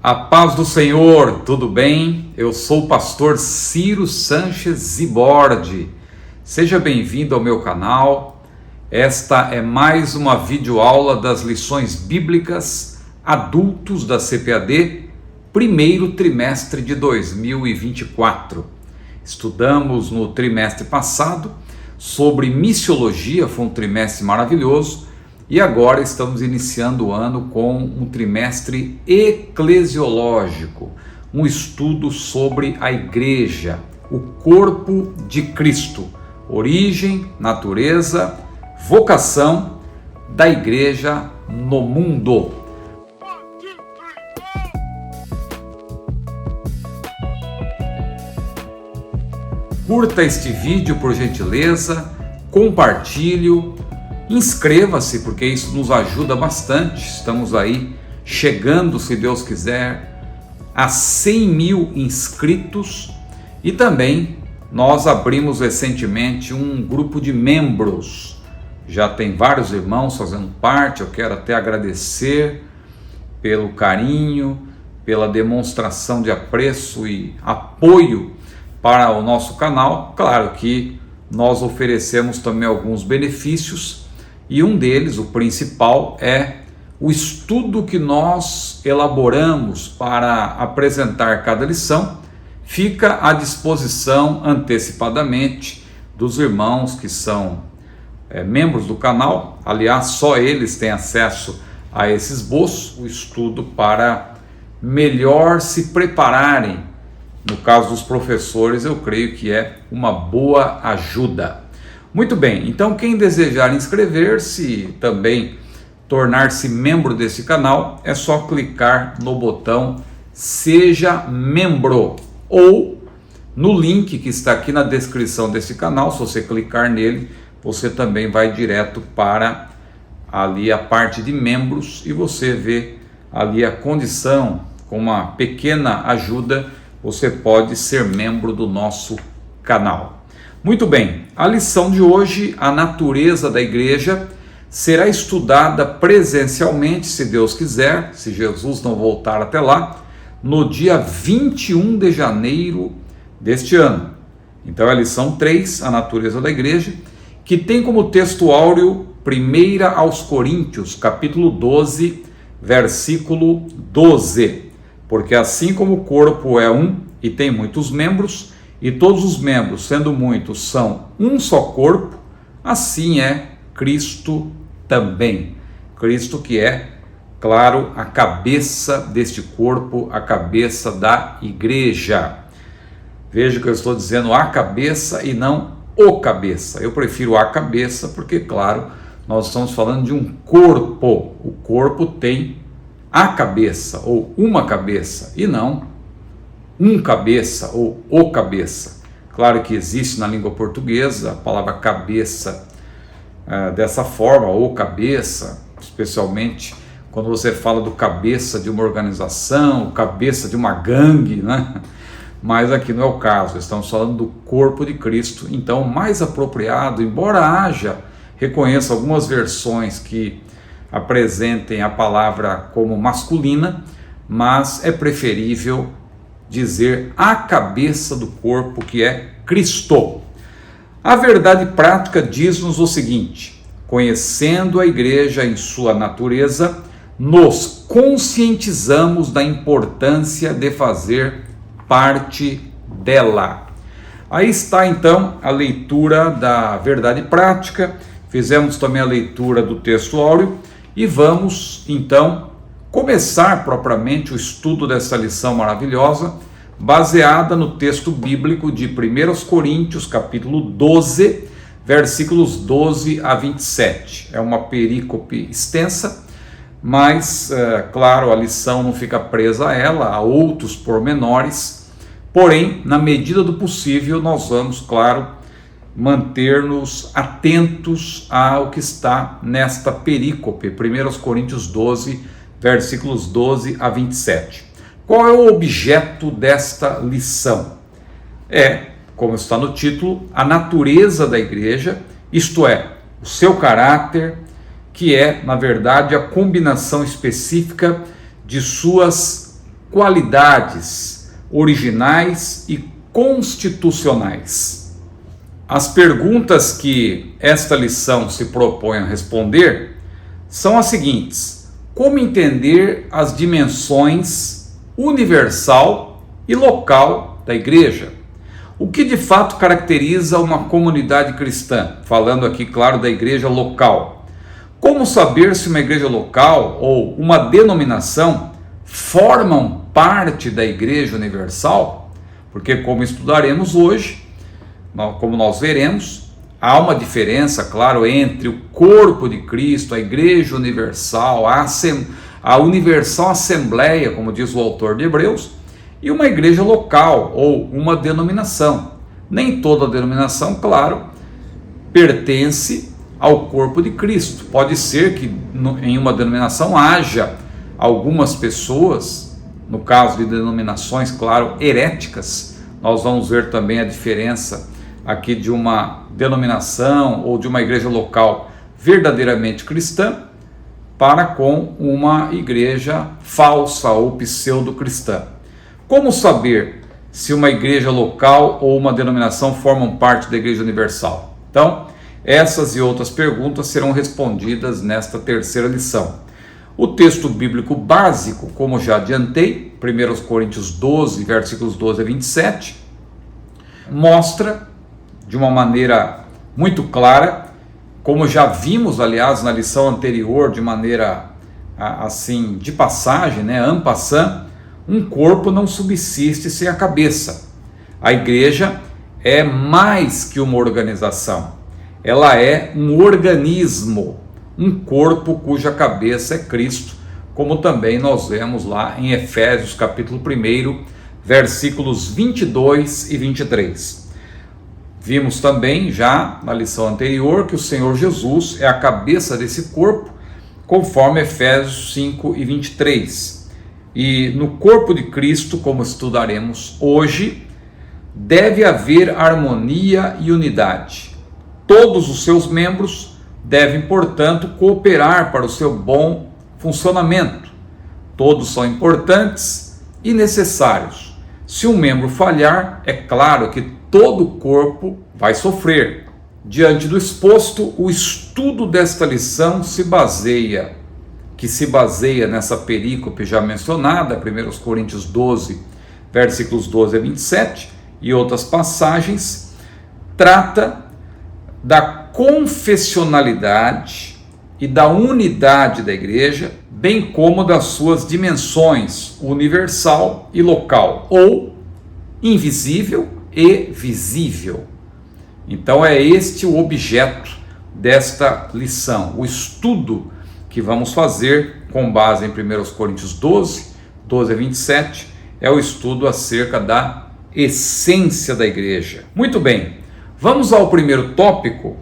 A paz do Senhor, tudo bem? Eu sou o pastor Ciro Sanches Zibordi. Seja bem-vindo ao meu canal. Esta é mais uma videoaula das lições bíblicas adultos da CPAD, primeiro trimestre de 2024. Estudamos no trimestre passado sobre missiologia, foi um trimestre maravilhoso. E agora estamos iniciando o ano com um trimestre eclesiológico, um estudo sobre a igreja, o corpo de Cristo, origem, natureza, vocação da igreja no mundo. Curta este vídeo por gentileza, compartilhe. Inscreva-se, porque isso nos ajuda bastante. Estamos aí chegando, se Deus quiser, a 100 mil inscritos. E também nós abrimos recentemente um grupo de membros. Já tem vários irmãos fazendo parte. Eu quero até agradecer pelo carinho, pela demonstração de apreço e apoio para o nosso canal. Claro que nós oferecemos também alguns benefícios. E um deles, o principal, é o estudo que nós elaboramos para apresentar cada lição. Fica à disposição antecipadamente dos irmãos que são membros do canal. Aliás, só eles têm acesso a esse esboço, o estudo, para melhor se prepararem. No caso dos professores, eu creio que é uma boa ajuda. Muito bem, então quem desejar inscrever-se e também tornar-se membro desse canal, é só clicar no botão Seja Membro ou no link que está aqui na descrição desse canal. Se você clicar nele, você também vai direto para ali a parte de membros e você vê ali a condição. Com uma pequena ajuda, você pode ser membro do nosso canal. Muito bem, a lição de hoje, a natureza da igreja, será estudada presencialmente, se Deus quiser, se Jesus não voltar até lá, no dia 21 de janeiro deste ano. Então é a lição 3, a natureza da igreja, que tem como texto áureo 1 aos Coríntios, capítulo 12, versículo 12. Porque assim como o corpo é um e tem muitos membros, e todos os membros, sendo muitos, são um só corpo, assim é Cristo também. Cristo que é, claro, a cabeça deste corpo, a cabeça da igreja. Veja que eu estou dizendo a cabeça e não o cabeça. Eu prefiro a cabeça porque, claro, nós estamos falando de um corpo. O corpo tem a cabeça ou uma cabeça e não um cabeça ou o cabeça. Claro que existe na língua portuguesa a palavra cabeça dessa forma, ou cabeça, especialmente quando você fala do cabeça de uma organização, cabeça de uma gangue, né? Mas aqui não é o caso, estamos falando do corpo de Cristo. Então, mais apropriado, embora haja, reconheço algumas versões que apresentem a palavra como masculina, mas é preferível dizer a cabeça do corpo, que é Cristo. A verdade prática diz-nos o seguinte: conhecendo a igreja em sua natureza, nos conscientizamos da importância de fazer parte dela. Aí está então a leitura da verdade prática, fizemos também a leitura do texto áureo e vamos então começar propriamente o estudo dessa lição maravilhosa, baseada no texto bíblico de 1 Coríntios, capítulo 12, versículos 12 a 27. É uma perícope extensa, mas, claro, a lição não fica presa a ela, a outros pormenores, porém, na medida do possível, nós vamos, claro, manter-nos atentos ao que está nesta perícope, 1 Coríntios 12, versículos 12 a 27. Qual é o objeto desta lição? É, como está no título, a natureza da igreja, isto é, o seu caráter, que é, na verdade, a combinação específica de suas qualidades originais e constitucionais. As perguntas que esta lição se propõe a responder são as seguintes: como entender as dimensões universal e local da igreja? O que de fato caracteriza uma comunidade cristã? Falando aqui, claro, da igreja local. Como saber se uma igreja local ou uma denominação formam parte da igreja universal? Porque, como estudaremos hoje, como nós veremos, há uma diferença, claro, entre o corpo de Cristo, a igreja universal, a universal assembleia, como diz o autor de Hebreus, e uma igreja local ou uma denominação. Nem toda denominação, claro, pertence ao corpo de Cristo. Pode ser que em uma denominação haja algumas pessoas, no caso de denominações, claro, heréticas. Nós vamos ver também a diferença aqui de uma denominação ou de uma igreja local verdadeiramente cristã para com uma igreja falsa ou pseudo-cristã. Como saber se uma igreja local ou uma denominação formam parte da igreja universal? Então, essas e outras perguntas serão respondidas nesta terceira lição. O texto bíblico básico, como já adiantei, 1 Coríntios 12, versículos 12 a 27, mostra de uma maneira muito clara, como já vimos, aliás, na lição anterior, de maneira assim, de passagem, en passant, um corpo não subsiste sem a cabeça. A igreja é mais que uma organização. Ela é um organismo, um corpo cuja cabeça é Cristo, como também nós vemos lá em Efésios capítulo 1, versículos 22 e 23. Vimos também já na lição anterior que o Senhor Jesus é a cabeça desse corpo, conforme Efésios 5 e 23. E no corpo de Cristo, como estudaremos hoje, deve haver harmonia e unidade. Todos os seus membros devem, portanto, cooperar para o seu bom funcionamento. Todos são importantes e necessários. Se um membro falhar, é claro que todo o corpo vai sofrer. Diante do exposto, o estudo desta lição se baseia nessa perícope já mencionada, 1 Coríntios 12, versículos 12 a 27, e outras passagens, trata da confessionalidade e da unidade da igreja, bem como das suas dimensões universal e local, ou invisível e visível. Então é este o objeto desta lição, o estudo que vamos fazer com base em 1 Coríntios 12, 12 a 27, é o estudo acerca da essência da igreja. Muito bem, vamos ao primeiro tópico,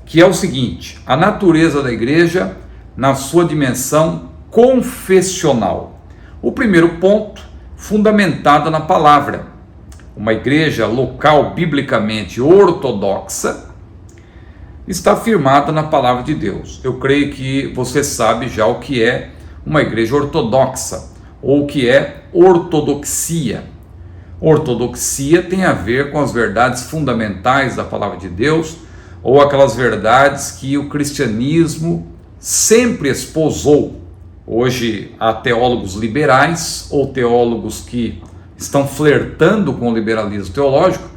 que é o seguinte: a natureza da igreja na sua dimensão confessional. O primeiro ponto, fundamentado na palavra. Uma igreja local biblicamente ortodoxa está firmada na palavra de Deus. Eu creio que você sabe já o que é uma igreja ortodoxa, ou o que é ortodoxia. Ortodoxia tem a ver com as verdades fundamentais da palavra de Deus, ou aquelas verdades que o cristianismo sempre esposou. Hoje há teólogos liberais, ou teólogos que estão flertando com o liberalismo teológico,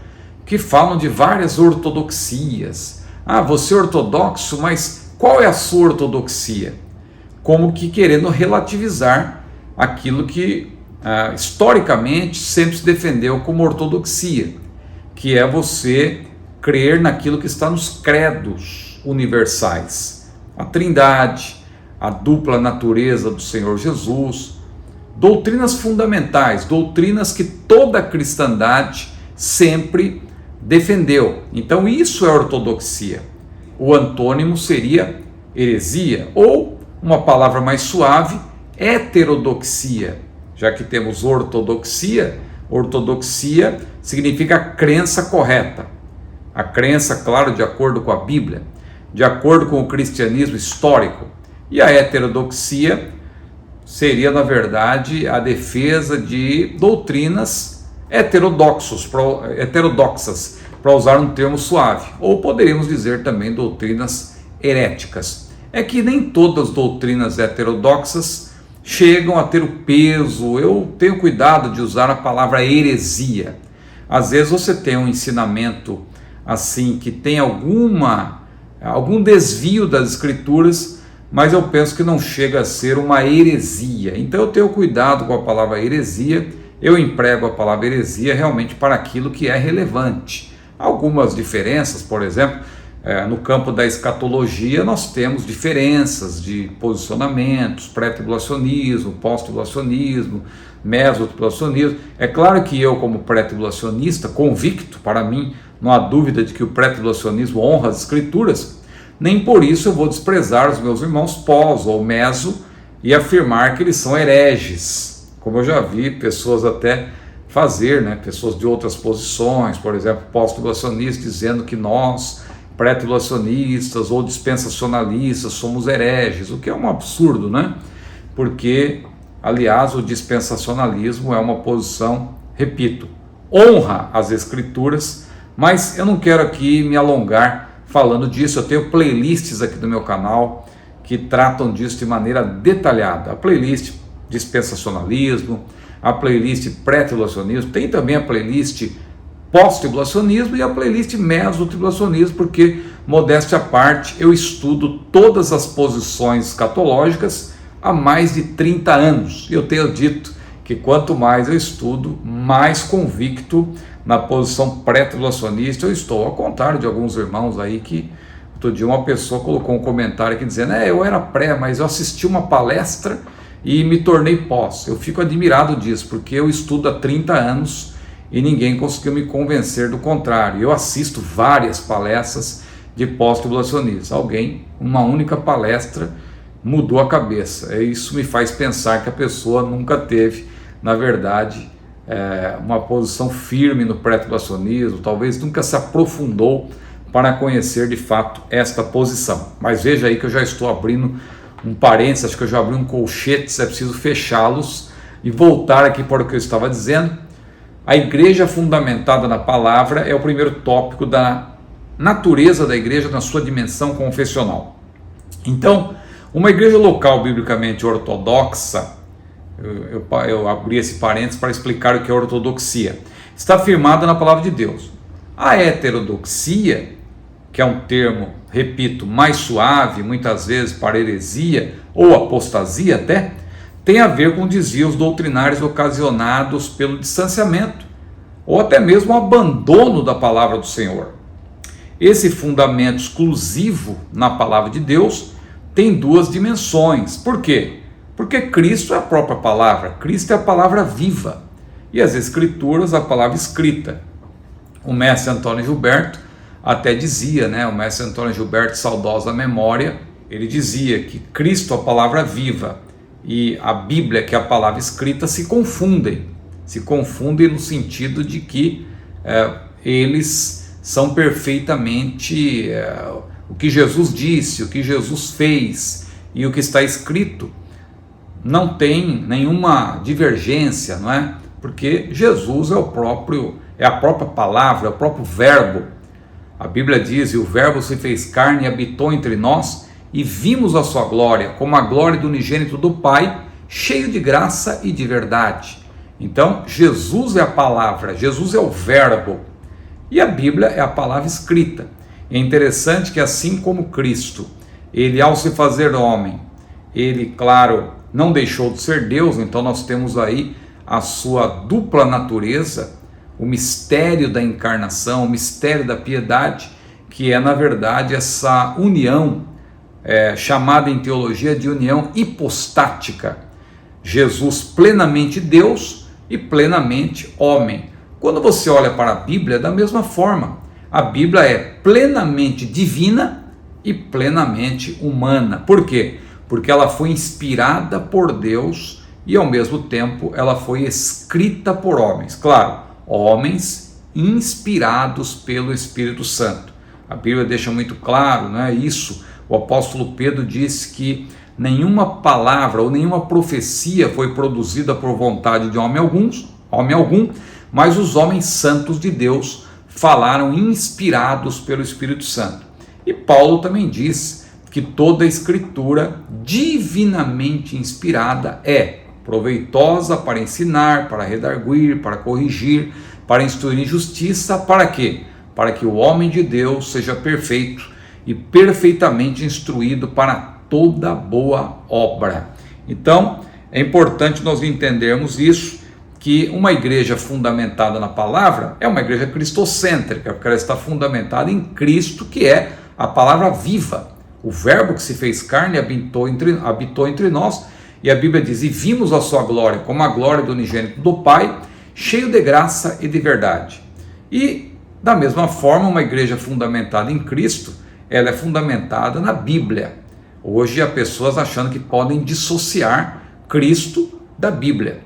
que falam de várias ortodoxias. Você é ortodoxo, mas qual é a sua ortodoxia? Como que querendo relativizar aquilo que historicamente sempre se defendeu como ortodoxia, que é você crer naquilo que está nos credos universais, a Trindade, a dupla natureza do Senhor Jesus, doutrinas fundamentais, doutrinas que toda a cristandade sempre defendeu. Então isso é ortodoxia. O antônimo seria heresia, ou uma palavra mais suave, heterodoxia. Já que temos ortodoxia, ortodoxia significa a crença correta. A crença, claro, de acordo com a Bíblia, de acordo com o cristianismo histórico. E a heterodoxia seria, na verdade, a defesa de doutrinas heterodoxas, para usar um termo suave, ou poderíamos dizer também doutrinas heréticas. É que nem todas as doutrinas heterodoxas chegam a ter o peso. Eu tenho cuidado de usar a palavra heresia. Às vezes você tem um ensinamento assim que tem algum desvio das escrituras, mas eu penso que não chega a ser uma heresia. Então eu tenho cuidado com a palavra heresia, eu emprego a palavra heresia realmente para aquilo que é relevante. Algumas diferenças, por exemplo, no campo da escatologia nós temos diferenças de posicionamentos, pré-tribulacionismo, pós-tribulacionismo, meso-tribulacionismo. É claro que eu, como pré-tribulacionista, convicto, para mim não há dúvida de que o pré-tribulacionismo honra as escrituras, nem por isso eu vou desprezar os meus irmãos pós ou meso e afirmar que eles são hereges, como eu já vi pessoas até fazer, pessoas de outras posições, por exemplo, pós-tribulacionistas dizendo que nós, pré-tribulacionistas ou dispensacionalistas, somos hereges, o que é um absurdo, porque, aliás, o dispensacionalismo é uma posição, repito, honra as escrituras, mas eu não quero aqui me alongar falando disso. Eu tenho playlists aqui no meu canal que tratam disso de maneira detalhada. A playlist dispensacionalismo, a playlist pré-tribulacionismo, tem também a playlist pós-tribulacionismo e a playlist meso-tribulacionismo, porque, modéstia à parte, eu estudo todas as posições escatológicas há mais de 30 anos. E eu tenho dito que quanto mais eu estudo, mais convicto na posição pré-tribulacionista eu estou. Ao contrário de alguns irmãos aí que, outro dia uma pessoa colocou um comentário aqui dizendo, eu era pré, mas eu assisti uma palestra e me tornei pós. Eu fico admirado disso, porque eu estudo há 30 anos e ninguém conseguiu me convencer do contrário. Eu assisto várias palestras de pós-tribulacionistas. Alguém, uma única palestra, mudou a cabeça. Isso me faz pensar que a pessoa nunca teve, na verdade, uma posição firme no pré-tribulacionismo, talvez nunca se aprofundou para conhecer de fato esta posição. Mas veja aí que eu já estou abrindo um parênteses, acho que eu já abri um colchete, é preciso fechá-los e voltar aqui para o que eu estava dizendo. A igreja fundamentada na palavra é o primeiro tópico da natureza da igreja na sua dimensão confessional. Então, uma igreja local biblicamente ortodoxa, eu abri esse parênteses para explicar o que é ortodoxia, está firmada na palavra de Deus. A heterodoxia, que é um termo, repito, mais suave, muitas vezes para heresia ou apostasia até, tem a ver com desvios doutrinários ocasionados pelo distanciamento ou até mesmo o abandono da palavra do Senhor. Esse fundamento exclusivo na palavra de Deus tem duas dimensões. Por quê? Porque Cristo é a própria palavra, Cristo é a palavra viva e as escrituras a palavra escrita. O mestre Antônio Gilberto até dizia, o mestre Antônio Gilberto, saudosa memória, ele dizia que Cristo, a palavra viva, e a Bíblia, que é a palavra escrita, se confundem no sentido de que eles são perfeitamente o que Jesus disse, o que Jesus fez e o que está escrito não tem nenhuma divergência, porque Jesus é a própria palavra, é o próprio verbo. A Bíblia diz, e o verbo se fez carne e habitou entre nós, e vimos a sua glória, como a glória do unigênito do Pai, cheio de graça e de verdade. Então, Jesus é a palavra, Jesus é o verbo, e a Bíblia é a palavra escrita. É interessante que assim como Cristo, ele ao se fazer homem, ele, claro, não deixou de ser Deus, então nós temos aí a sua dupla natureza, o mistério da encarnação, o mistério da piedade, que é na verdade essa união, chamada em teologia de união hipostática. Jesus plenamente Deus e plenamente homem. Quando você olha para a Bíblia, da mesma forma, a Bíblia é plenamente divina e plenamente humana. Por quê? Porque ela foi inspirada por Deus e ao mesmo tempo ela foi escrita por homens. Claro, homens inspirados pelo Espírito Santo. A Bíblia deixa muito claro, isso. O apóstolo Pedro disse que nenhuma palavra ou nenhuma profecia foi produzida por vontade de homem algum, mas os homens santos de Deus falaram inspirados pelo Espírito Santo. E Paulo também diz que toda a escritura divinamente inspirada é proveitosa para ensinar, para redarguir, para corrigir, para instruir em justiça, para quê? Para que o homem de Deus seja perfeito e perfeitamente instruído para toda boa obra. Então, é importante nós entendermos isso, que uma igreja fundamentada na palavra é uma igreja cristocêntrica, porque ela está fundamentada em Cristo, que é a palavra viva. O verbo que se fez carne habitou entre nós, e a Bíblia diz, e vimos a sua glória, como a glória do unigênito do Pai, cheio de graça e de verdade. E, da mesma forma, uma igreja fundamentada em Cristo, ela é fundamentada na Bíblia. Hoje há pessoas achando que podem dissociar Cristo da Bíblia.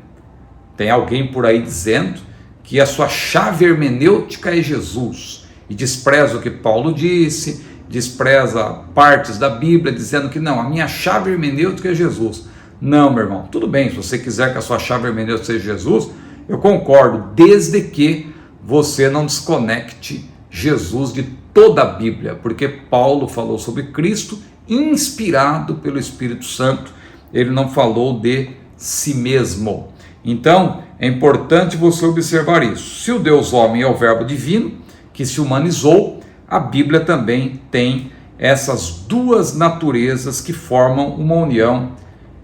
Tem alguém por aí dizendo que a sua chave hermenêutica é Jesus, e despreza o que Paulo disse, despreza partes da Bíblia, dizendo que não, a minha chave hermenêutica é Jesus. Não, meu irmão, tudo bem, se você quiser que a sua chave hermenêutica seja Jesus, eu concordo, desde que você não desconecte Jesus de toda a Bíblia, porque Paulo falou sobre Cristo inspirado pelo Espírito Santo, ele não falou de si mesmo. Então, é importante você observar isso. Se o Deus homem é o verbo divino, que se humanizou, a Bíblia também tem essas duas naturezas que formam uma união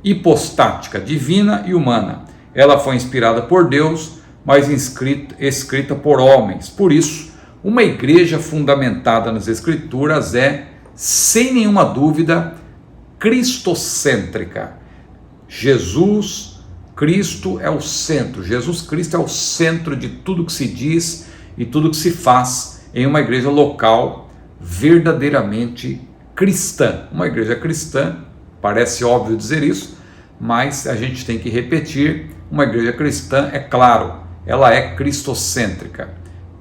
hipostática, divina e humana. Ela foi inspirada por Deus, mas escrita por homens. Por isso, uma igreja fundamentada nas Escrituras é, sem nenhuma dúvida, cristocêntrica. Cristo é o centro. Jesus Cristo é o centro de tudo que se diz e tudo que se faz em uma igreja local verdadeiramente cristã. Uma igreja cristã, parece óbvio dizer isso, mas a gente tem que repetir, uma igreja cristã, é claro, ela é cristocêntrica.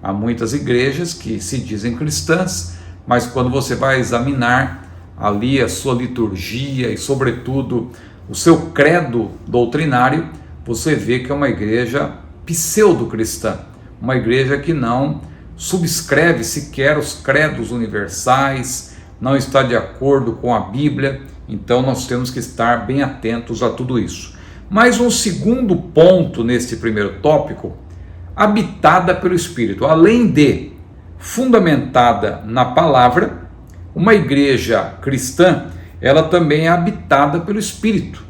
Há muitas igrejas que se dizem cristãs, mas quando você vai examinar ali a sua liturgia e sobretudo o seu credo doutrinário, você vê que é uma igreja pseudo-cristã, uma igreja que não subscreve sequer os credos universais, não está de acordo com a Bíblia. Então nós temos que estar bem atentos a tudo isso. Mas um segundo ponto neste primeiro tópico, habitada pelo Espírito. Além de fundamentada na palavra, uma igreja cristã, ela também é habitada pelo Espírito.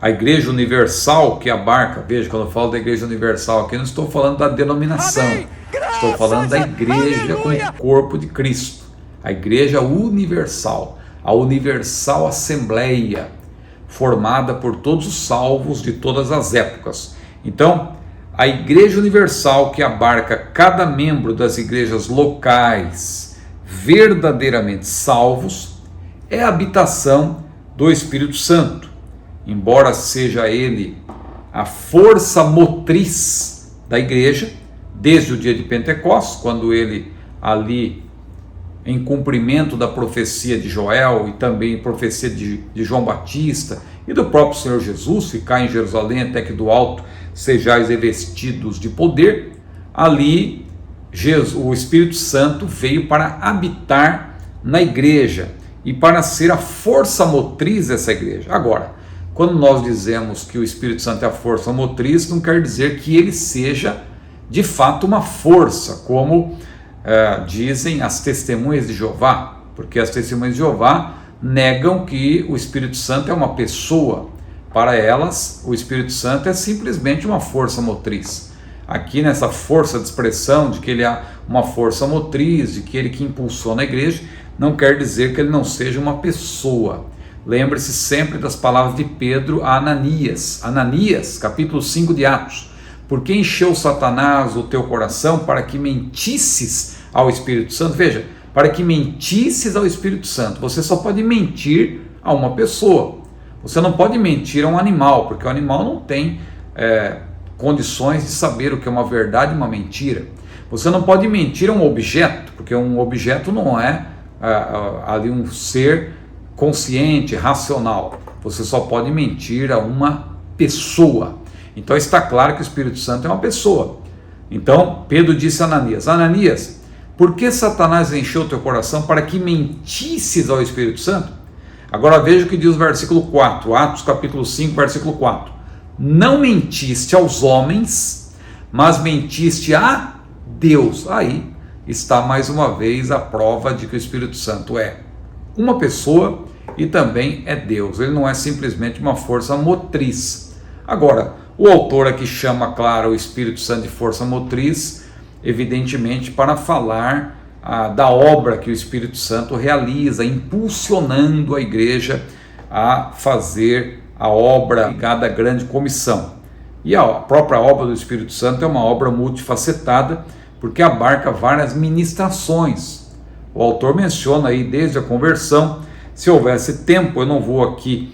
A igreja universal que abarca, veja, quando eu falo da igreja universal aqui, não estou falando da denominação, estou falando da igreja como corpo de Cristo, a igreja universal, a universal assembleia, formada por todos os salvos de todas as épocas. Então, a igreja universal que abarca cada membro das igrejas locais, verdadeiramente salvos, é a habitação do Espírito Santo. Embora seja ele a força motriz da igreja, desde o dia de Pentecostes, quando ele ali, em cumprimento da profecia de Joel e também profecia de João Batista e do próprio Senhor Jesus, ficar em Jerusalém até que do alto sejais revestidos de poder, ali o Espírito Santo veio para habitar na igreja e para ser a força motriz dessa igreja. Agora, quando nós dizemos que o Espírito Santo é a força motriz, não quer dizer que ele seja de fato uma força, como dizem as testemunhas de Jeová, porque as testemunhas de Jeová negam que o Espírito Santo é uma pessoa. Para elas, o Espírito Santo é simplesmente uma força motriz. Aqui nessa força de expressão de que ele é uma força motriz, de que ele que impulsiona a igreja, não quer dizer que ele não seja uma pessoa. Lembre-se sempre das palavras de Pedro a Ananias. Ananias, capítulo 5 de Atos. Por que encheu Satanás o teu coração para que mentisses ao Espírito Santo? Veja, para que mentisses ao Espírito Santo. Você só pode mentir a uma pessoa. Você não pode mentir a um animal, porque o animal não tem condições de saber o que é uma verdade e uma mentira. Você não pode mentir a um objeto, porque um objeto não é ali um ser consciente, racional. Você só pode mentir a uma pessoa. Então está claro que o Espírito Santo é uma pessoa. Então Pedro disse a Ananias: Ananias, por que Satanás encheu teu coração para que mentisses ao Espírito Santo? Agora veja o que diz o versículo 4, Atos capítulo 5, versículo 4. Não mentiste aos homens, mas mentiste a Deus. Aí está mais uma vez a prova de que o Espírito Santo é uma pessoa e também é Deus. Ele não é simplesmente uma força motriz. Agora, o autor aqui chama, claro, o Espírito Santo de força motriz, evidentemente para falar da obra que o Espírito Santo realiza, impulsionando a igreja a fazer a obra ligada à grande comissão. E a própria obra do Espírito Santo é uma obra multifacetada, porque abarca várias ministrações. O autor menciona aí desde a conversão. Se houvesse tempo, eu não vou aqui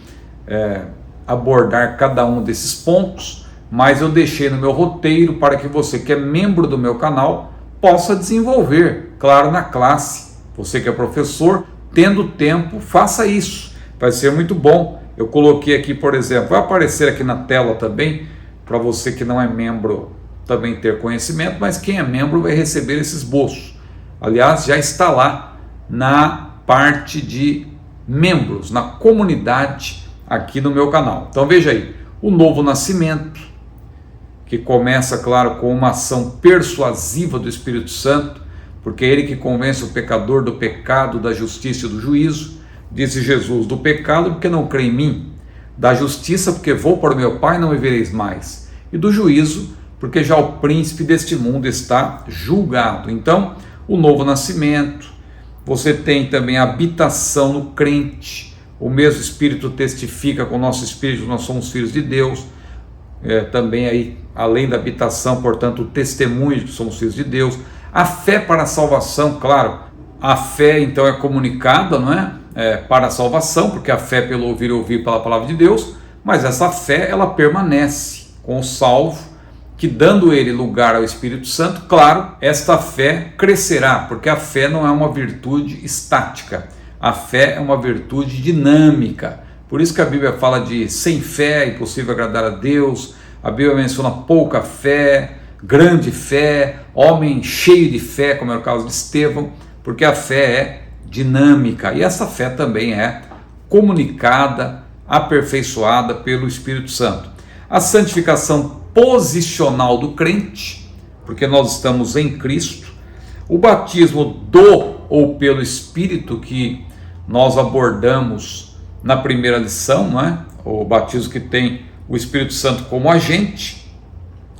abordar cada um desses pontos, mas eu deixei no meu roteiro para que você que é membro do meu canal possa desenvolver, claro, na classe. Você que é professor, tendo tempo, faça isso, vai ser muito bom. Eu coloquei aqui, por exemplo, vai aparecer aqui na tela também, para você que não é membro também ter conhecimento, mas quem é membro vai receber esse esboço. Aliás, já está lá na parte de membros, na comunidade aqui no meu canal. Então veja aí, o novo nascimento, que começa, claro, com uma ação persuasiva do Espírito Santo, porque é ele que convence o pecador do pecado, da justiça e do juízo. Disse Jesus: do pecado, porque não crê em mim; da justiça, porque vou para o meu Pai e não me vereis mais; e do juízo, porque já o príncipe deste mundo está julgado. Então, o novo nascimento, você tem também a habitação no crente. O mesmo Espírito testifica com o nosso espírito que nós somos filhos de Deus. Também aí, além da habitação, portanto, o testemunho de que somos filhos de Deus. A fé para a salvação, claro, a fé então é comunicada, não é? Para a salvação, porque a fé pelo ouvir e ouvir pela palavra de Deus, mas essa fé ela permanece com o salvo, que dando ele lugar ao Espírito Santo, claro, esta fé crescerá, porque a fé não é uma virtude estática, a fé é uma virtude dinâmica. Por isso que a Bíblia fala de sem fé é impossível agradar a Deus. A Bíblia menciona pouca fé, grande fé, homem cheio de fé, como é o caso de Estevão, porque a fé é dinâmica e essa fé também é comunicada, aperfeiçoada pelo Espírito Santo. A santificação posicional do crente, porque nós estamos em Cristo. O batismo do ou pelo Espírito, que nós abordamos na primeira lição, não é? O batismo que tem o Espírito Santo como agente.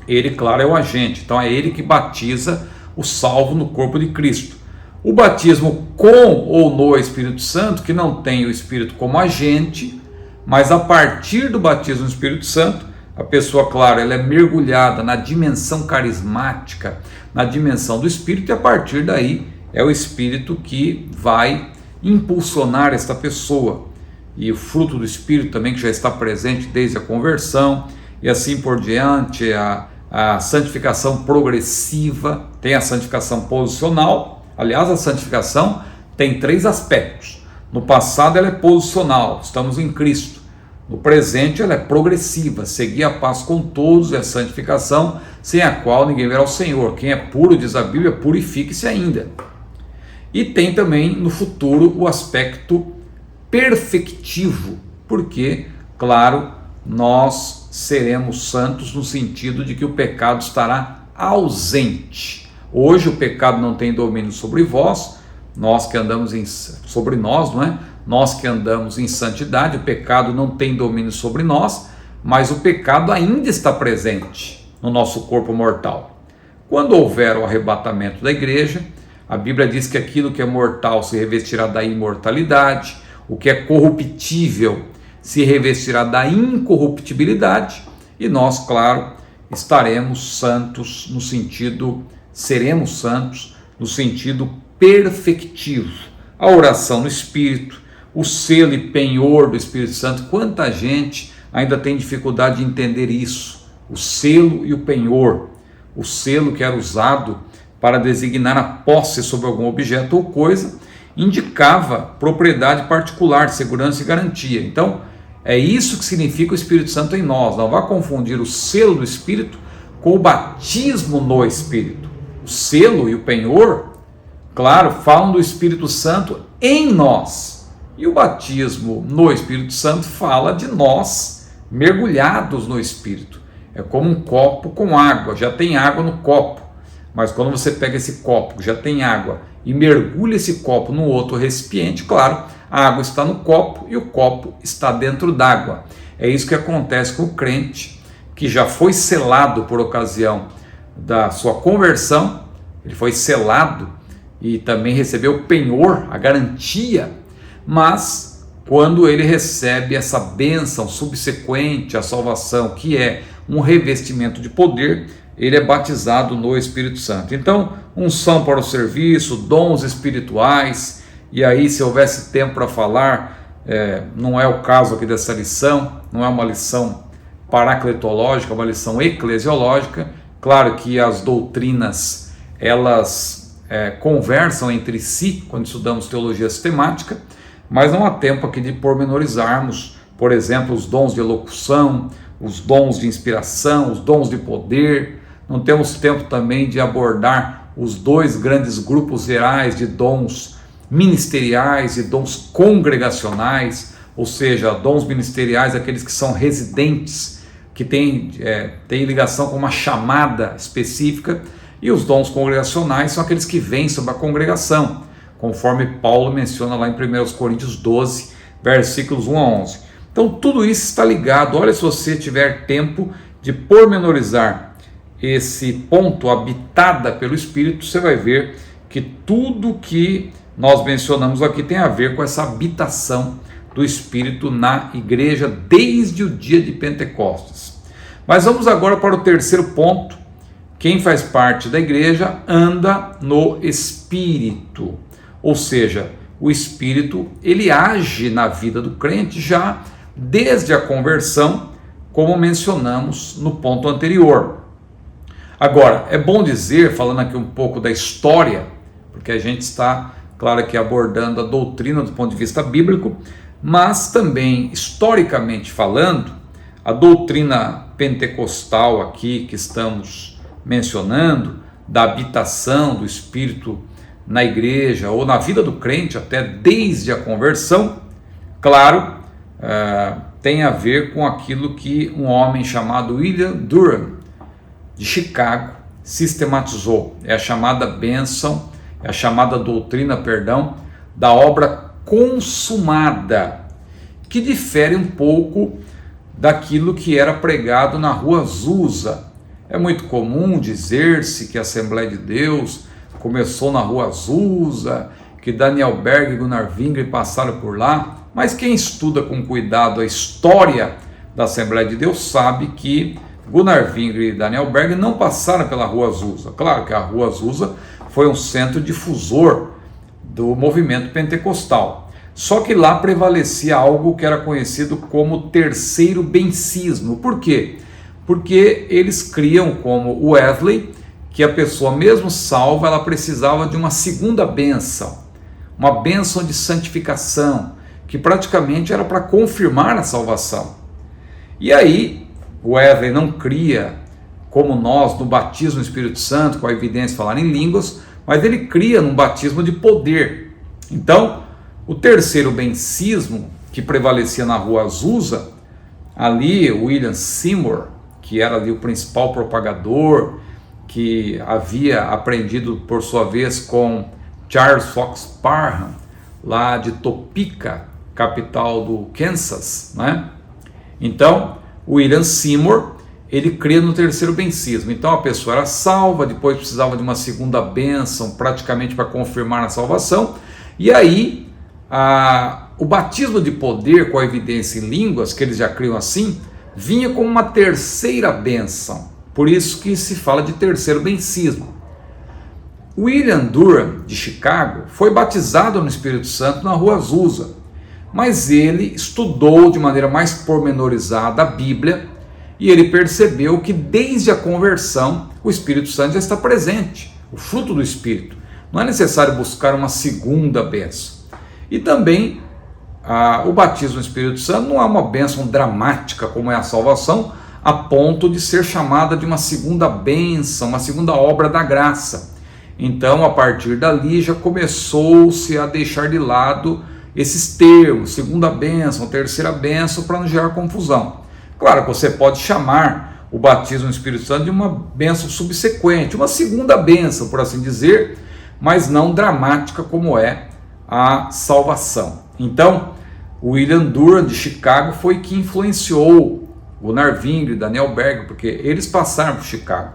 Ele, claro, é o agente, então é ele que batiza o salvo no corpo de Cristo. O batismo com ou no Espírito Santo, que não tem o Espírito como agente, mas a partir do batismo no Espírito Santo, a pessoa, claro, ela é mergulhada na dimensão carismática, na dimensão do Espírito, e a partir daí é o Espírito que vai impulsionar esta pessoa. E o fruto do Espírito também, que já está presente desde a conversão, e assim por diante, a santificação progressiva, tem a santificação posicional. Aliás, a santificação tem 3 aspectos. No passado ela é posicional, estamos em Cristo. No presente ela é progressiva, seguir a paz com todos é a santificação, sem a qual ninguém verá o Senhor. Quem é puro, diz a Bíblia, purifique-se ainda. E tem também no futuro o aspecto perfectivo, porque, claro, nós seremos santos no sentido de que o pecado estará ausente. Hoje o pecado não tem domínio sobre vós, nós que andamos sobre nós, não é? Nós que andamos em santidade, o pecado não tem domínio sobre nós, mas o pecado ainda está presente no nosso corpo mortal. Quando houver o arrebatamento da igreja, a Bíblia diz que aquilo que é mortal se revestirá da imortalidade, o que é corruptível se revestirá da incorruptibilidade, e nós, claro, estaremos santos no sentido, seremos santos no sentido perfectivo. A oração no Espírito, o selo e penhor do Espírito Santo, quanta gente ainda tem dificuldade de entender isso, o selo e o penhor. O selo que era usado para designar a posse sobre algum objeto ou coisa, indicava propriedade particular, segurança e garantia. Então, é isso que significa o Espírito Santo em nós. Não vá confundir o selo do Espírito com o batismo no Espírito. O selo e o penhor, claro, falam do Espírito Santo em nós. E o batismo no Espírito Santo fala de nós mergulhados no Espírito. É como um copo com água, já tem água no copo. Mas quando você pega esse copo que já tem água e mergulha esse copo no outro recipiente, claro, a água está no copo e o copo está dentro d'água. É isso que acontece com o crente que já foi selado por ocasião da sua conversão, ele foi selado e também recebeu o penhor, a garantia, mas quando ele recebe essa bênção subsequente à salvação, que é um revestimento de poder, ele é batizado no Espírito Santo. Então, unção para o serviço, dons espirituais, e aí se houvesse tempo para falar, não é o caso aqui dessa lição, não é uma lição paracletológica, é uma lição eclesiológica. Claro que as doutrinas, elas conversam entre si, quando estudamos teologia sistemática, mas não há tempo aqui de pormenorizarmos, por exemplo, os dons de elocução, os dons de inspiração, os dons de poder. Não temos tempo também de abordar os dois grandes grupos gerais de dons ministeriais e dons congregacionais, ou seja, dons ministeriais, aqueles que são residentes, que têm ligação com uma chamada específica, e os dons congregacionais são aqueles que vêm sobre a congregação, conforme Paulo menciona lá em 1 Coríntios 12, versículos 1 a 11. Então tudo isso está ligado. Olha, se você tiver tempo de pormenorizar esse ponto, habitada pelo Espírito, você vai ver que tudo que nós mencionamos aqui tem a ver com essa habitação do Espírito na igreja desde o dia de Pentecostes. Mas vamos agora para o terceiro ponto. Quem faz parte da igreja anda no Espírito, ou seja, o Espírito, ele age na vida do crente já desde a conversão, como mencionamos no ponto anterior. Agora, é bom dizer, falando aqui um pouco da história, porque a gente está, claro, aqui abordando a doutrina do ponto de vista bíblico, mas também, historicamente falando, a doutrina pentecostal aqui que estamos mencionando, da habitação do Espírito na igreja ou na vida do crente, até desde a conversão, claro, tem a ver com aquilo que um homem chamado William Durham, de Chicago, sistematizou. É a chamada bênção, é a chamada doutrina, da obra consumada, que difere um pouco daquilo que era pregado na Rua Azusa. É muito comum dizer-se que a Assembleia de Deus começou na Rua Azusa, que Daniel Berg e Gunnar Wingre passaram por lá, mas quem estuda com cuidado a história da Assembleia de Deus sabe que Gunnar Wingre e Daniel Berg não passaram pela Rua Azusa. Claro que a Rua Azusa foi um centro difusor do movimento pentecostal. Só que lá prevalecia algo que era conhecido como terceiro bencismo. Por quê? Porque eles criam, como Wesley, que a pessoa mesmo salva, ela precisava de uma segunda bênção, uma bênção de santificação, que praticamente era para confirmar a salvação. E aí, Wesley não cria, como nós, no batismo no Espírito Santo, com a evidência de falar em línguas, mas ele cria num batismo de poder. Então, o terceiro bencismo, que prevalecia na Rua Azusa, ali William Seymour, que era ali o principal propagador, que havia aprendido por sua vez com Charles Fox Parham, lá de Topeka, capital do Kansas, né? Então, William Seymour, ele cria no terceiro bencismo. Então a pessoa era salva, depois precisava de uma segunda bênção, praticamente para confirmar a salvação, e aí o batismo de poder com a evidência em línguas, que eles já criam assim, vinha como uma terceira bênção. Por isso que se fala de terceiro bencismo. William Durham, de Chicago, foi batizado no Espírito Santo na Rua Azusa, mas ele estudou de maneira mais pormenorizada a Bíblia e ele percebeu que desde a conversão o Espírito Santo já está presente, o fruto do Espírito. Não é necessário buscar uma segunda bênção. E também o batismo no Espírito Santo não é uma bênção dramática como é a salvação, a ponto de ser chamada de uma segunda bênção, uma segunda obra da graça. Então, a partir dali já começou-se a deixar de lado esses termos, segunda bênção, terceira bênção, para não gerar confusão. Claro que você pode chamar o batismo no Espírito Santo de uma bênção subsequente, uma segunda bênção, por assim dizer, mas não dramática como é a salvação. Então, o William Durham de Chicago foi que influenciou o Narvingre e Daniel Berger, porque eles passaram por Chicago.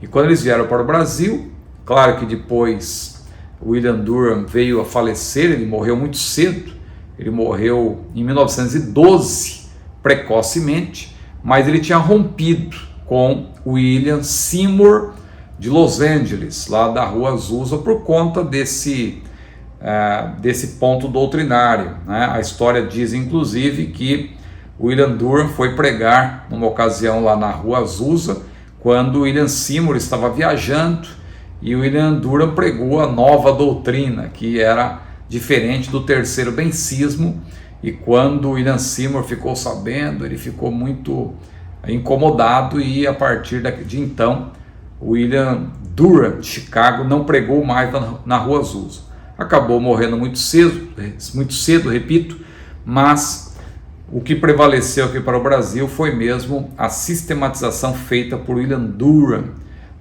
E quando eles vieram para o Brasil, claro que depois o William Durham veio a falecer, ele morreu muito cedo, ele morreu em 1912, precocemente, mas ele tinha rompido com William Seymour de Los Angeles, lá da Rua Azusa, por conta desse ponto doutrinário, né? A história diz, inclusive, que William Durham foi pregar numa ocasião lá na Rua Azusa, quando William Seymour estava viajando, e William Durham pregou a nova doutrina, que era diferente do terceiro bencismo, e quando William Seymour ficou sabendo, ele ficou muito incomodado, e a partir de então, William Durham de Chicago não pregou mais na Rua Azusa. Acabou morrendo muito cedo, repito, mas o que prevaleceu aqui para o Brasil foi mesmo a sistematização feita por William Durham.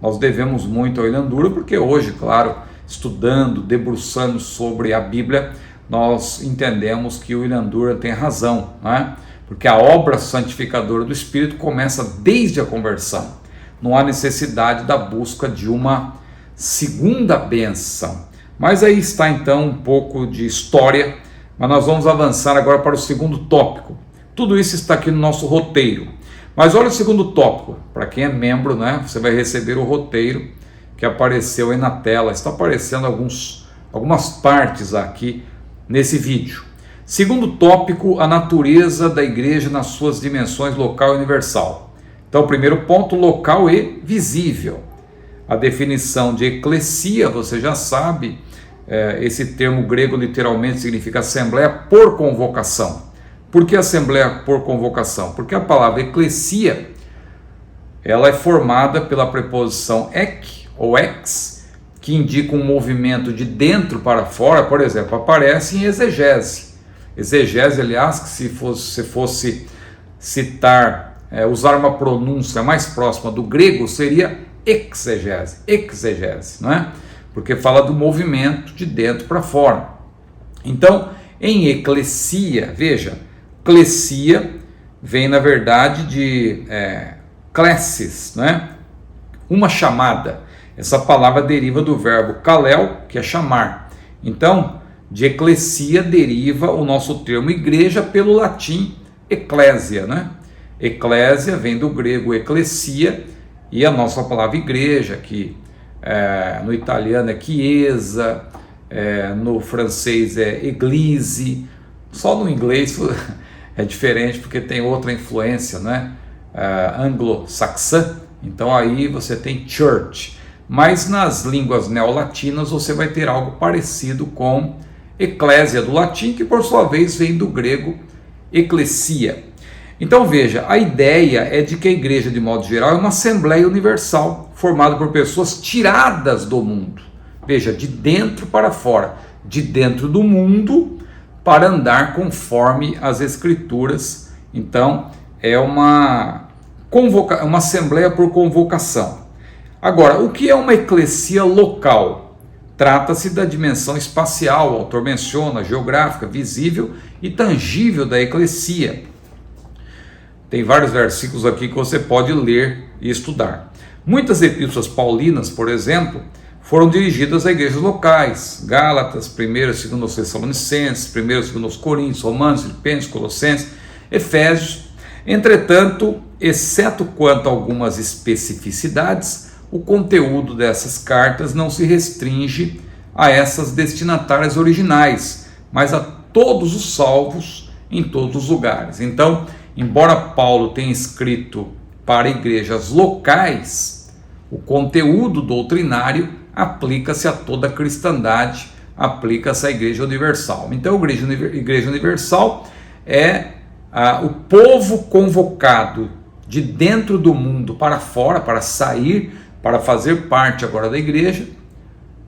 Nós devemos muito a William Durham, porque hoje, claro, estudando, debruçando sobre a Bíblia, nós entendemos que o William Durham tem razão, né? Porque a obra santificadora do Espírito começa desde a conversão. Não há necessidade da busca de uma segunda bênção. Mas aí está então um pouco de história, mas nós vamos avançar agora para o segundo tópico. Tudo isso está aqui no nosso roteiro. Mas olha o segundo tópico, para quem é membro, né? Você vai receber o roteiro que apareceu aí na tela. Está aparecendo algumas partes aqui nesse vídeo. Segundo tópico, a natureza da igreja nas suas dimensões local e universal. Então, primeiro ponto, local e visível. A definição de eclesia, você já sabe, esse termo grego literalmente significa assembleia por convocação. Por que assembleia por convocação? Porque a palavra eclesia, ela é formada pela preposição ek ou ex, que indica um movimento de dentro para fora. Por exemplo, aparece em exegese. Exegese, aliás, que se fosse citar, usar uma pronúncia mais próxima do grego, seria exegese, não é? Porque fala do movimento de dentro para fora. Então, em eclesia, veja, eclesia vem na verdade de klesis, né? Uma chamada. Essa palavra deriva do verbo kalel, que é chamar. Então, de eclesia deriva o nosso termo igreja pelo latim ecclesia, né? Eclésia vem do grego ecclesia, e a nossa palavra igreja, que no italiano é chiesa, no francês é église, só no inglês é diferente porque tem outra influência, né? Anglo-saxã, então aí você tem church, mas nas línguas neolatinas você vai ter algo parecido com eclésia do latim, que por sua vez vem do grego ecclesia. Então veja, a ideia é de que a igreja, de modo geral, é uma assembleia universal, formada por pessoas tiradas do mundo. Veja, de dentro para fora, de dentro do mundo, para andar conforme as Escrituras. Então, é uma assembleia por convocação. Agora, o que é uma eclesia local? Trata-se da dimensão espacial, o autor menciona, geográfica, visível e tangível da eclesia. Tem vários versículos aqui que você pode ler e estudar. Muitas epístolas paulinas, por exemplo, foram dirigidas a igrejas locais: Gálatas, 1ª e 2ª Tessalonicenses, 1ª e 2ª Coríntios, Romanos, Filipenses, Colossenses, Efésios. Entretanto, exceto quanto a algumas especificidades, o conteúdo dessas cartas não se restringe a essas destinatárias originais, mas a todos os salvos em todos os lugares. Então, embora Paulo tenha escrito para igrejas locais, o conteúdo doutrinário aplica-se a toda a cristandade, aplica-se à Igreja Universal. Então, a Igreja Universal é o povo convocado de dentro do mundo para fora, para sair, para fazer parte agora da igreja,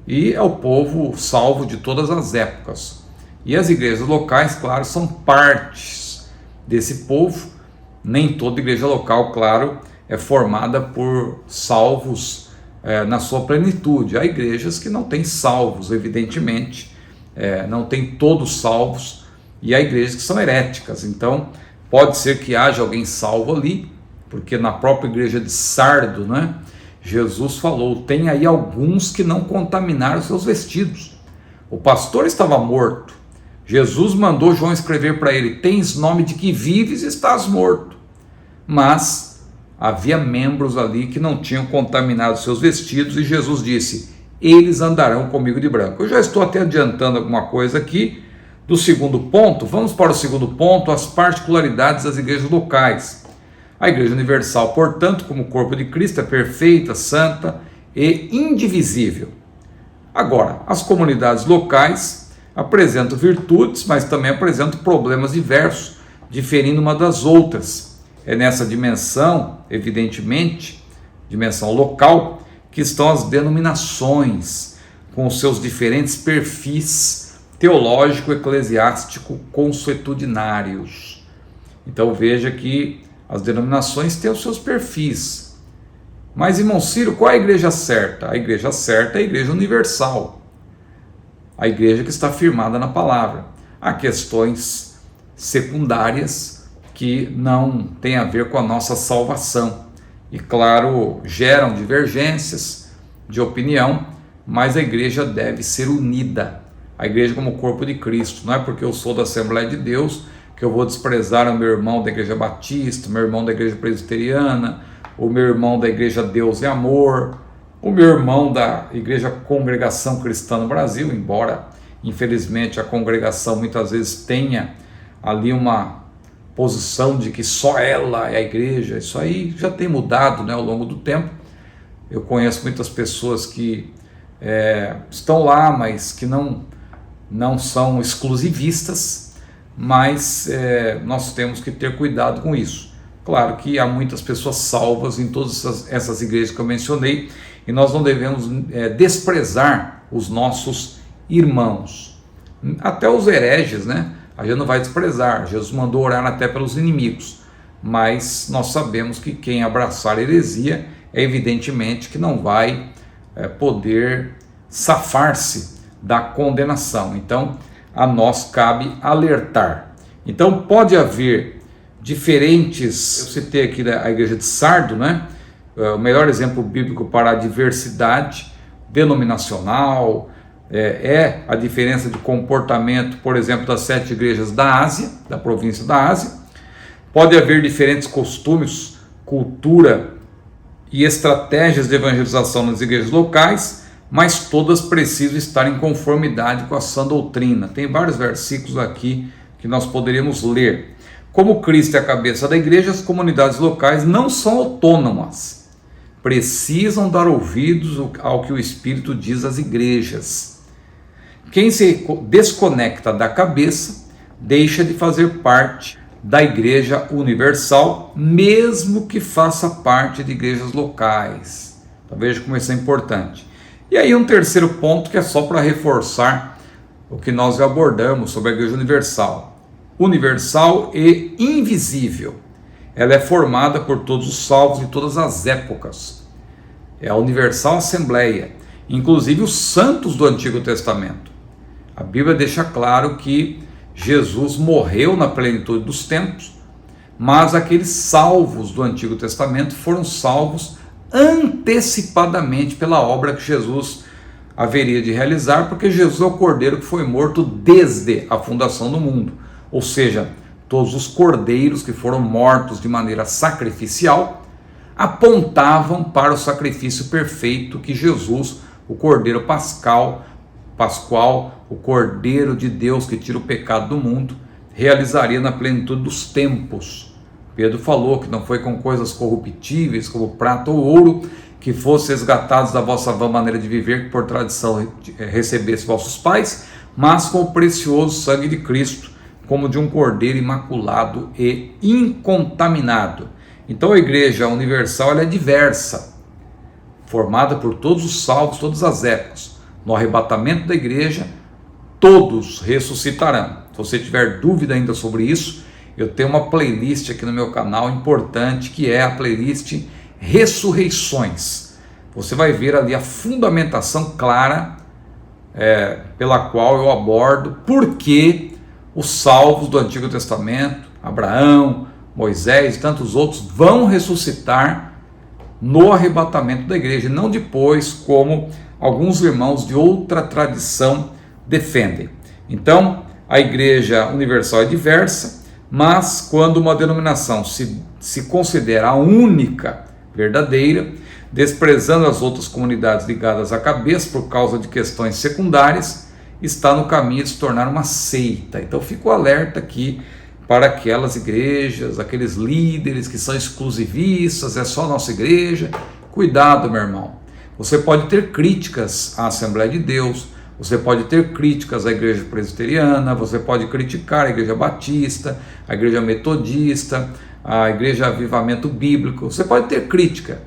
e é o povo salvo de todas as épocas. E as igrejas locais, claro, são partes desse povo. Nem toda igreja local, claro, é formada por salvos na sua plenitude. Há igrejas que não têm salvos, evidentemente, não tem todos salvos, e há igrejas que são heréticas. Então pode ser que haja alguém salvo ali, porque na própria igreja de Sardo, né, Jesus falou: tem aí alguns que não contaminaram seus vestidos. O pastor estava morto. Jesus mandou João escrever para ele: tens nome de que vives e estás morto. Mas havia membros ali que não tinham contaminado seus vestidos, e Jesus disse: eles andarão comigo de branco. Eu já estou até adiantando alguma coisa aqui do segundo ponto. Vamos para o segundo ponto: as particularidades das igrejas locais. A Igreja Universal, portanto, como corpo de Cristo, é perfeita, santa e indivisível. Agora, as comunidades locais apresentam virtudes, mas também apresentam problemas diversos, diferindo uma das outras. É nessa dimensão, evidentemente, dimensão local, que estão as denominações, com os seus diferentes perfis teológico, eclesiástico, consuetudinários. Então veja que as denominações têm os seus perfis. Mas, irmão Ciro, qual é a igreja certa? A igreja certa é a Igreja Universal, a igreja que está firmada na palavra. Há questões secundárias que não têm a ver com a nossa salvação e, claro, geram divergências de opinião, mas a igreja deve ser unida. A igreja como corpo de Cristo. Não é porque eu sou da Assembleia de Deus que eu vou desprezar o meu irmão da Igreja Batista, o meu irmão da Igreja Presbiteriana, o meu irmão da Igreja Deus e Amor, o meu irmão da Igreja Congregação Cristã no Brasil, embora infelizmente a congregação muitas vezes tenha ali uma posição de que só ela é a igreja. Isso aí já tem mudado, né, ao longo do tempo. Eu conheço muitas pessoas que estão lá, mas que não são exclusivistas, mas nós temos que ter cuidado com isso. Claro que há muitas pessoas salvas em todas essas igrejas que eu mencionei, e nós não devemos desprezar os nossos irmãos. Até os hereges, né? A gente não vai desprezar. Jesus mandou orar até pelos inimigos, mas nós sabemos que quem abraçar heresia, evidentemente que não vai poder safar-se da condenação. Então, a nós cabe alertar. Então, pode haver diferentes... Eu citei aqui a igreja de Sardo, né? O melhor exemplo bíblico para a diversidade denominacional, a diferença de comportamento, por exemplo, das 7 igrejas da Ásia, da província da Ásia. Pode haver diferentes costumes, cultura e estratégias de evangelização nas igrejas locais, mas todas precisam estar em conformidade com a sã doutrina. Tem vários versículos aqui que nós poderíamos ler. Como Cristo é a cabeça da igreja, as comunidades locais não são autônomas. Precisam dar ouvidos ao que o Espírito diz às igrejas. Quem se desconecta da cabeça deixa de fazer parte da Igreja Universal, mesmo que faça parte de igrejas locais. Então veja como isso é importante. E aí um terceiro ponto que é só para reforçar o que nós já abordamos sobre a Igreja Universal. Universal e invisível. Ela é formada por todos os salvos de todas as épocas. É a Universal Assembleia, inclusive os santos do Antigo Testamento. A Bíblia deixa claro que Jesus morreu na plenitude dos tempos, mas aqueles salvos do Antigo Testamento foram salvos antecipadamente pela obra que Jesus haveria de realizar, porque Jesus é o cordeiro que foi morto desde a fundação do mundo. Ou seja, todos os cordeiros que foram mortos de maneira sacrificial apontavam para o sacrifício perfeito que Jesus, o cordeiro pascual, o cordeiro de Deus que tira o pecado do mundo, realizaria na plenitude dos tempos. Pedro falou que não foi com coisas corruptíveis como prata ou ouro que fosse resgatados da vossa vã maneira de viver, que por tradição recebesse vossos pais, mas com o precioso sangue de Cristo, como de um cordeiro imaculado e incontaminado. Então a Igreja Universal ela é diversa, formada por todos os salvos, todas as épocas. No arrebatamento da Igreja, todos ressuscitarão. Se você tiver dúvida ainda sobre isso, eu tenho uma playlist aqui no meu canal importante, que é a playlist Ressurreições. Você vai ver ali a fundamentação clara pela qual eu abordo por que os salvos do Antigo Testamento, Abraão, Moisés e tantos outros, vão ressuscitar no arrebatamento da igreja, e não depois, como alguns irmãos de outra tradição defendem. Então, a Igreja Universal é diversa, mas quando uma denominação se considera a única verdadeira, desprezando as outras comunidades ligadas à cabeça por causa de questões secundárias, está no caminho de se tornar uma seita. Então fico alerta aqui para aquelas igrejas, aqueles líderes que são exclusivistas, é só a nossa igreja. Cuidado, meu irmão. Você pode ter críticas à Assembleia de Deus, você pode ter críticas à Igreja Presbiteriana, você pode criticar a Igreja Batista, a Igreja Metodista, a Igreja Avivamento Bíblico, você pode ter crítica,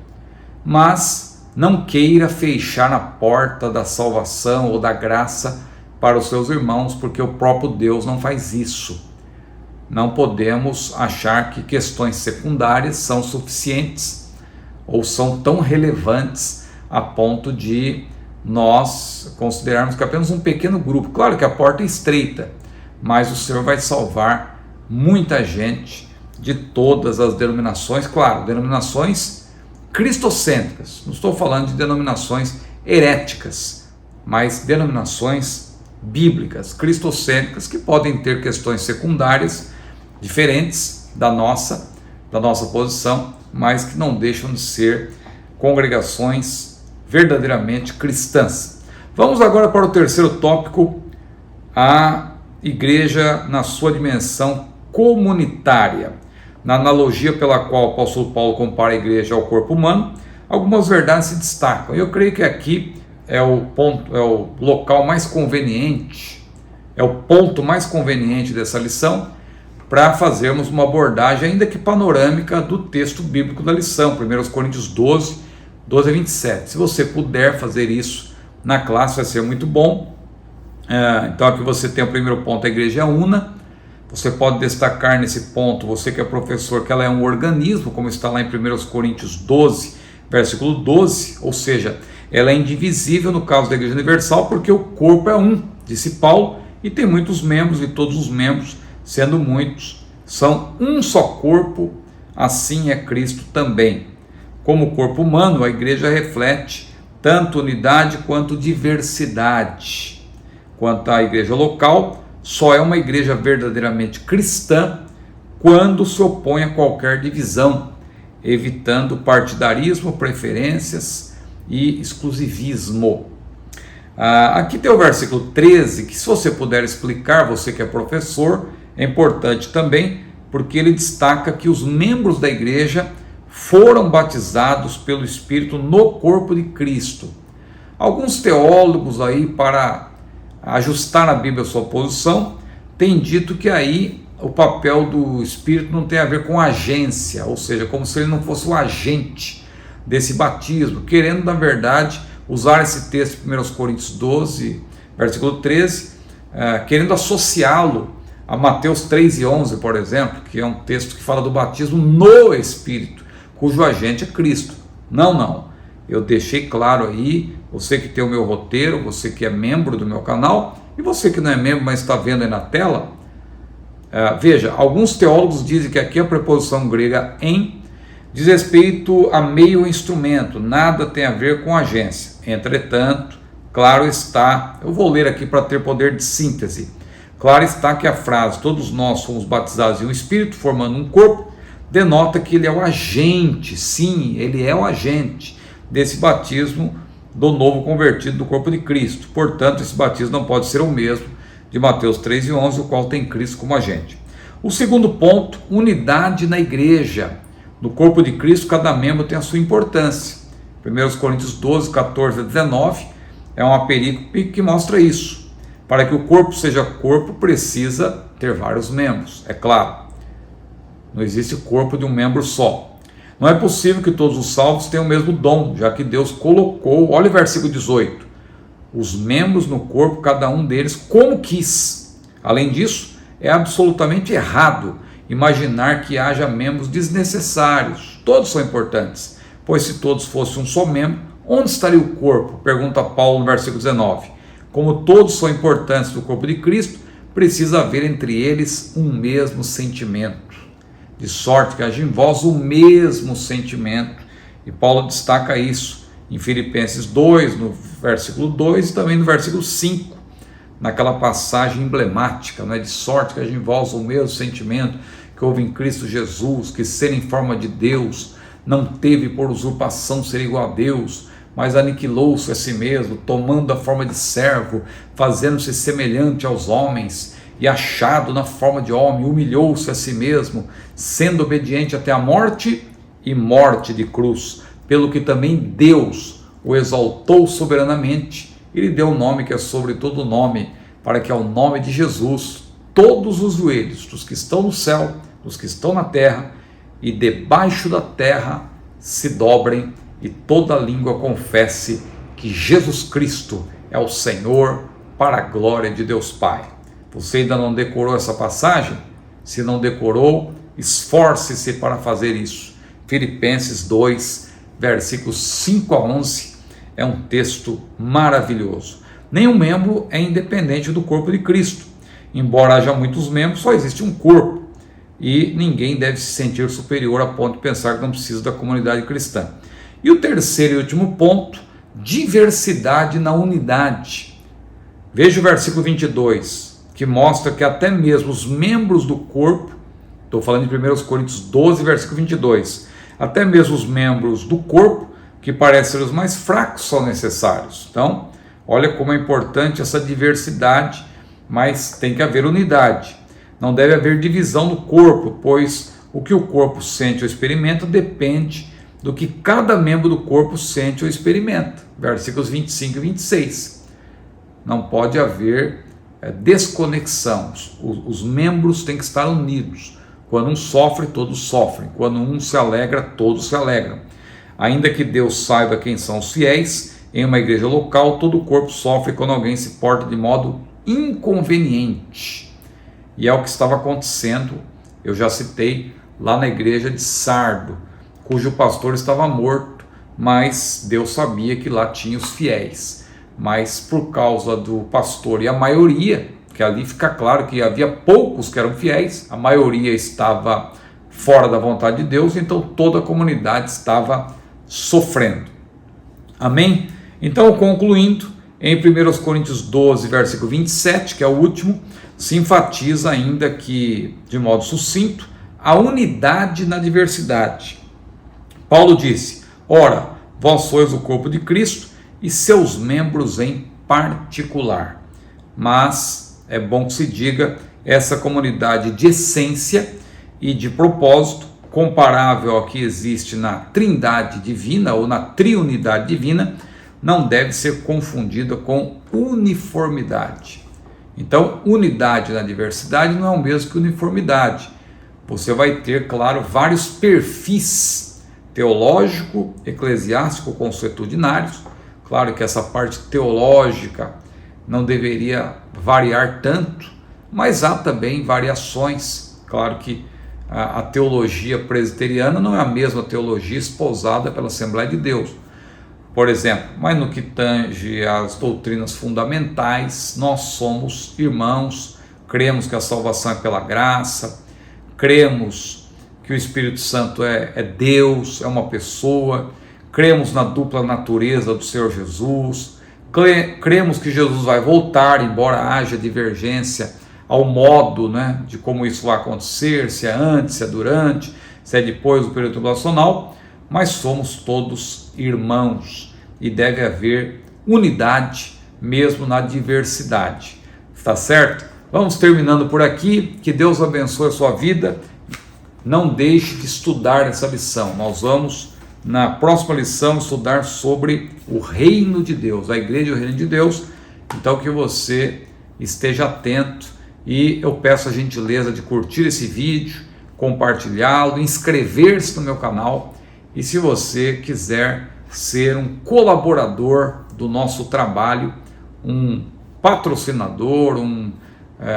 mas não queira fechar a porta da salvação ou da graça para os seus irmãos, porque o próprio Deus não faz isso. Não podemos achar que questões secundárias são suficientes ou são tão relevantes a ponto de nós considerarmos que apenas um pequeno grupo. Claro que a porta é estreita, mas o Senhor vai salvar muita gente de todas as denominações, claro, denominações cristocêntricas. Não estou falando de denominações heréticas, mas denominações bíblicas, cristocêntricas, que podem ter questões secundárias diferentes da nossa posição, mas que não deixam de ser congregações verdadeiramente cristãs. Vamos agora para o terceiro tópico, a igreja na sua dimensão comunitária. Na analogia pela qual o apóstolo Paulo compara a igreja ao corpo humano, algumas verdades se destacam. Eu creio que aqui é o local mais conveniente, é o ponto mais conveniente dessa lição para fazermos uma abordagem, ainda que panorâmica, do texto bíblico da lição, 1 Coríntios 12 a 27. Se você puder fazer isso na classe, vai ser muito bom. Então aqui você tem o primeiro ponto, a igreja é una. Você pode destacar nesse ponto, você que é professor, que ela é um organismo, como está lá em 1 Coríntios 12, versículo 12, ou seja, ela é indivisível no caso da Igreja Universal, porque o corpo é um, disse Paulo, e tem muitos membros, e todos os membros, sendo muitos, são um só corpo, assim é Cristo também. Como corpo humano, a igreja reflete tanto unidade quanto diversidade. Quanto à igreja local, só é uma igreja verdadeiramente cristã quando se opõe a qualquer divisão, evitando partidarismo, preferências e exclusivismo. Aqui tem o versículo 13, que se você puder explicar, você que é professor, é importante também, porque ele destaca que os membros da igreja foram batizados pelo Espírito no corpo de Cristo. Alguns teólogos aí, para ajustar na Bíblia a sua posição, têm dito que aí o papel do Espírito não tem a ver com agência, ou seja, como se ele não fosse o agente desse batismo, querendo na verdade usar esse texto de 1 Coríntios 12, versículo 13, querendo associá-lo a Mateus 3:11, por exemplo, que é um texto que fala do batismo no Espírito, cujo agente é Cristo. Não. Eu deixei claro aí, você que tem o meu roteiro, você que é membro do meu canal, e você que não é membro, mas está vendo aí na tela, veja, alguns teólogos dizem que aqui a preposição grega em diz respeito a meio instrumento, nada tem a ver com agência. Entretanto, claro está, eu vou ler aqui para ter poder de síntese, claro está que a frase, todos nós fomos batizados em um Espírito, formando um corpo, denota que ele é o agente, sim, ele é o agente desse batismo do novo convertido do corpo de Cristo. Portanto, esse batismo não pode ser o mesmo de Mateus 3:11, o qual tem Cristo como agente. O segundo ponto, unidade na igreja. No corpo de Cristo, cada membro tem a sua importância. 1 Coríntios 12, 14 a 19, é uma perícope que mostra isso. Para que o corpo seja corpo, precisa ter vários membros, é claro. Não existe corpo de um membro só. Não é possível que todos os salvos tenham o mesmo dom, já que Deus colocou, olha o versículo 18, os membros no corpo, cada um deles como quis. Além disso, é absolutamente errado imaginar que haja membros desnecessários. Todos são importantes, pois se todos fossem um só membro, onde estaria o corpo? Pergunta Paulo no versículo 19. Como todos são importantes do corpo de Cristo, precisa haver entre eles um mesmo sentimento, de sorte que haja em vós o mesmo sentimento. E Paulo destaca isso em Filipenses 2, no versículo 2 e também no versículo 5, naquela passagem emblemática, de sorte que haja em vós o mesmo sentimento que houve em Cristo Jesus, que sendo em forma de Deus, não teve por usurpação ser igual a Deus, mas aniquilou-se a si mesmo, tomando a forma de servo, fazendo-se semelhante aos homens, e achado na forma de homem, humilhou-se a si mesmo, sendo obediente até a morte e morte de cruz, pelo que também Deus o exaltou soberanamente e lhe deu o nome que é sobre todo nome, para que ao nome de Jesus todos os joelhos dos que estão no céu, dos que estão na terra e debaixo da terra se dobrem e toda língua confesse que Jesus Cristo é o Senhor, para a glória de Deus Pai. Você ainda não decorou essa passagem? Se não decorou, esforce-se para fazer isso. Filipenses 2, versículos 5 a 11, é um texto maravilhoso. Nenhum membro é independente do corpo de Cristo. Embora haja muitos membros, só existe um corpo. E ninguém deve se sentir superior a ponto de pensar que não precisa da comunidade cristã. E o terceiro e último ponto, diversidade na unidade. Veja o versículo 22, que mostra que até mesmo os membros do corpo, estou falando de 1 Coríntios 12, versículo 22, até mesmo os membros do corpo, que parecem ser os mais fracos, são necessários. Então, olha como é importante essa diversidade, mas tem que haver unidade. Não deve haver divisão do corpo, pois o que o corpo sente ou experimenta depende do que cada membro do corpo sente ou experimenta. Versículos 25 e 26. Não pode haver desconexão. Os membros têm que estar unidos. Quando um sofre, todos sofrem. Quando um se alegra, todos se alegram. Ainda que Deus saiba quem são os fiéis, em uma igreja local, todo o corpo sofre quando alguém se porta de modo inconveniente. E é o que estava acontecendo, eu já citei, lá na igreja de Sardo, cujo pastor estava morto, mas Deus sabia que lá tinha os fiéis. Mas por causa do pastor e a maioria, que ali fica claro que havia poucos que eram fiéis, a maioria estava fora da vontade de Deus, então toda a comunidade estava sofrendo. Amém? Então, concluindo, em 1 Coríntios 12, versículo 27, que é o último, se enfatiza ainda que, de modo sucinto, a unidade na diversidade. Paulo disse: ora, vós sois o corpo de Cristo e seus membros em particular. Mas é bom que se diga, essa comunidade de essência e de propósito, comparável ao que existe na Trindade divina ou na Triunidade divina, não deve ser confundida com uniformidade. Então, unidade na diversidade não é o mesmo que uniformidade. Você vai ter, claro, vários perfis teológico, eclesiástico, consuetudinários. Claro que essa parte teológica não deveria variar tanto, mas há também variações. Claro que a teologia presbiteriana não é a mesma teologia espousada pela Assembleia de Deus, por exemplo, mas no que tange às doutrinas fundamentais, nós somos irmãos, cremos que a salvação é pela graça, cremos que o Espírito Santo é Deus, é uma pessoa, cremos na dupla natureza do Senhor Jesus, cremos que Jesus vai voltar, embora haja divergência ao modo, de como isso vai acontecer, se é antes, se é durante, se é depois do período tribulacional, mas somos todos irmãos e deve haver unidade mesmo na diversidade. Está certo? Vamos terminando por aqui. Que Deus abençoe a sua vida. Não deixe de estudar essa lição. Nós vamos na próxima lição, estudar sobre o reino de Deus, a igreja e o reino de Deus. Então que você esteja atento e eu peço a gentileza de curtir esse vídeo, compartilhá-lo, inscrever-se no meu canal e se você quiser ser um colaborador do nosso trabalho, um patrocinador,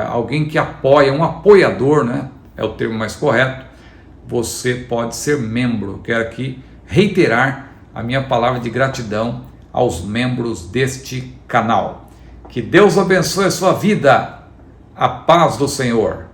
alguém que apoia, um apoiador, né? É o termo mais correto. Você pode ser membro. Quero aqui reiterar a minha palavra de gratidão aos membros deste canal. Que Deus abençoe a sua vida. A paz do Senhor.